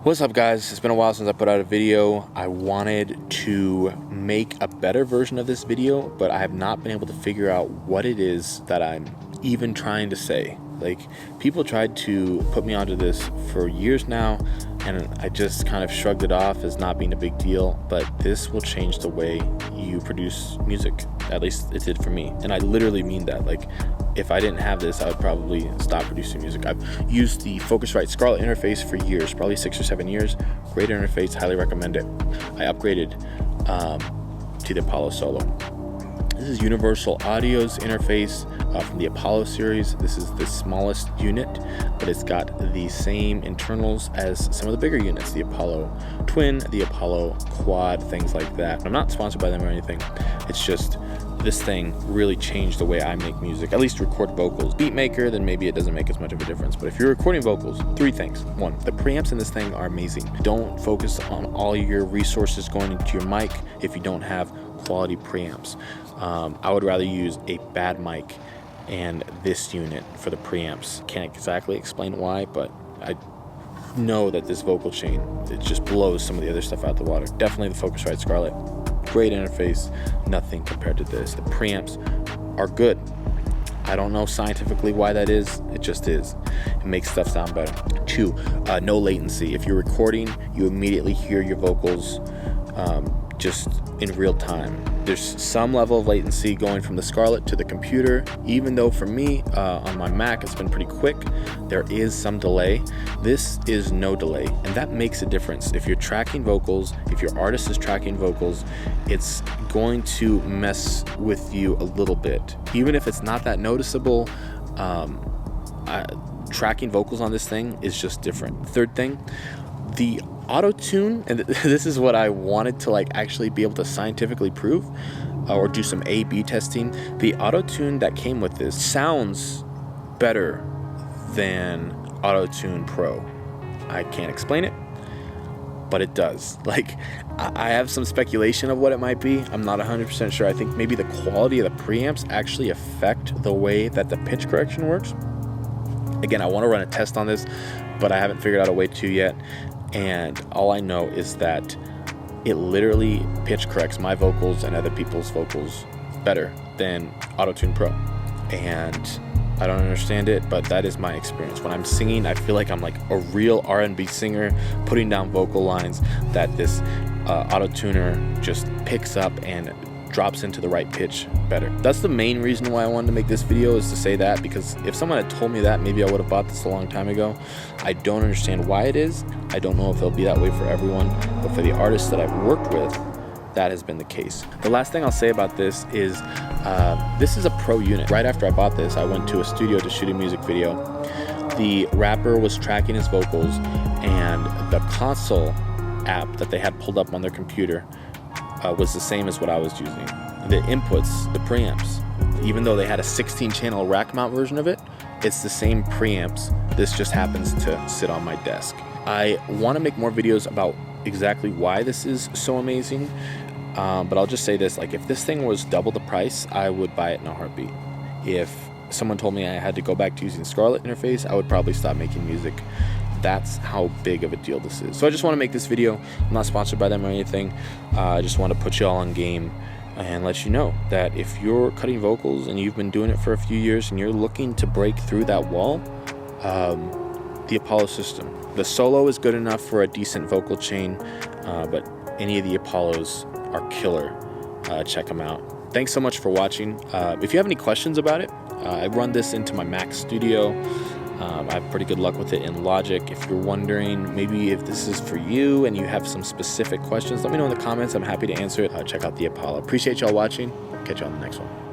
What's up, guys? It's been a while since I put out a video. I wanted to make a better version of this video, but I have not been able to figure out what it is that I'm even trying to say. Like, people tried to put me onto this for years now, and I just kind of shrugged it off as not being a big deal, but this will change the way you produce music. At least it did for me, and I literally mean that. Like, if I didn't have this, I would probably stop producing music. I've used the Focusrite Scarlett interface for years, probably 6 or 7 years. Great interface, highly recommend it. I upgraded to the Apollo Solo. This is Universal Audio's interface from the Apollo series. This is the smallest unit, but it's got the same internals as some of the bigger units, the Apollo Twin, the Apollo Quad, things like that. I'm not sponsored by them or anything. It's just this thing really changed the way I make music, at least record vocals. Beatmaker, then maybe it doesn't make as much of a difference. But if you're recording vocals, 3 things. 1, the preamps in this thing are amazing. Don't focus on all your resources going into your mic if you don't have quality preamps. I would rather use a bad mic and this unit for the preamps. Can't exactly explain why, but I know that this vocal chain, it just blows some of the other stuff out the water. Definitely the Focusrite Scarlett. Great interface, nothing compared to this. The preamps are good. I don't know scientifically why that is, it just is. It makes stuff sound better. 2, no latency. If you're recording, you immediately hear your vocals just in real time. There's some level of latency going from the Scarlett to the computer, even though for me on my Mac it's been pretty quick. There is some delay. This is no delay, and that makes a difference. If you're tracking vocals, if your artist is tracking vocals, it's going to mess with you a little bit. Even if it's not that noticeable, tracking vocals on this thing is just different. Third thing, the Autotune, and this is what I wanted to actually be able to scientifically prove or do some A/B testing. The Autotune that came with this sounds better than Autotune Pro. I can't explain it, but it does. I have some speculation of what it might be. I'm not 100% sure. I think maybe the quality of the preamps actually affect the way that the pitch correction works. Again, I want to run a test on this, but I haven't figured out a way to yet. And all I know is that it literally pitch corrects my vocals and other people's vocals better than Autotune Pro. And I don't understand it, but that is my experience. When I'm singing, I feel like I'm like a real R&B singer putting down vocal lines that this Autotuner just picks up and drops into the right pitch better. That's the main reason why I wanted to make this video, is to say that, because if someone had told me that, maybe I would have bought this a long time ago. I don't understand why it is. I don't know if it'll be that way for everyone, but for the artists that I've worked with, that has been the case. The last thing I'll say about this is a pro unit. Right after I bought this, I went to a studio to shoot a music video. The rapper was tracking his vocals, and the console app that they had pulled up on their computer was the same as what I was using. The inputs, the preamps, even though they had a 16-channel rack mount version of it, it's the same preamps. This just happens to sit on my desk. I want to make more videos about exactly why this is so amazing, but I'll just say this, if this thing was double the price, I would buy it in a heartbeat. If someone told me I had to go back to using Scarlett interface, I would probably stop making music. That's how big of a deal this is. So I just want to make this video. I'm not sponsored by them or anything. I just want to put you all on game and let you know that if you're cutting vocals and you've been doing it for a few years and you're looking to break through that wall, the Apollo system. The Solo is good enough for a decent vocal chain, but any of the Apollos are killer. Check them out. Thanks so much for watching. If you have any questions about it, I run this into my Mac Studio. I have pretty good luck with it in Logic. If you're wondering maybe if this is for you and you have some specific questions, let me know in the comments. I'm happy to answer it. Check out the Apollo. Appreciate y'all watching. Catch you on the next one.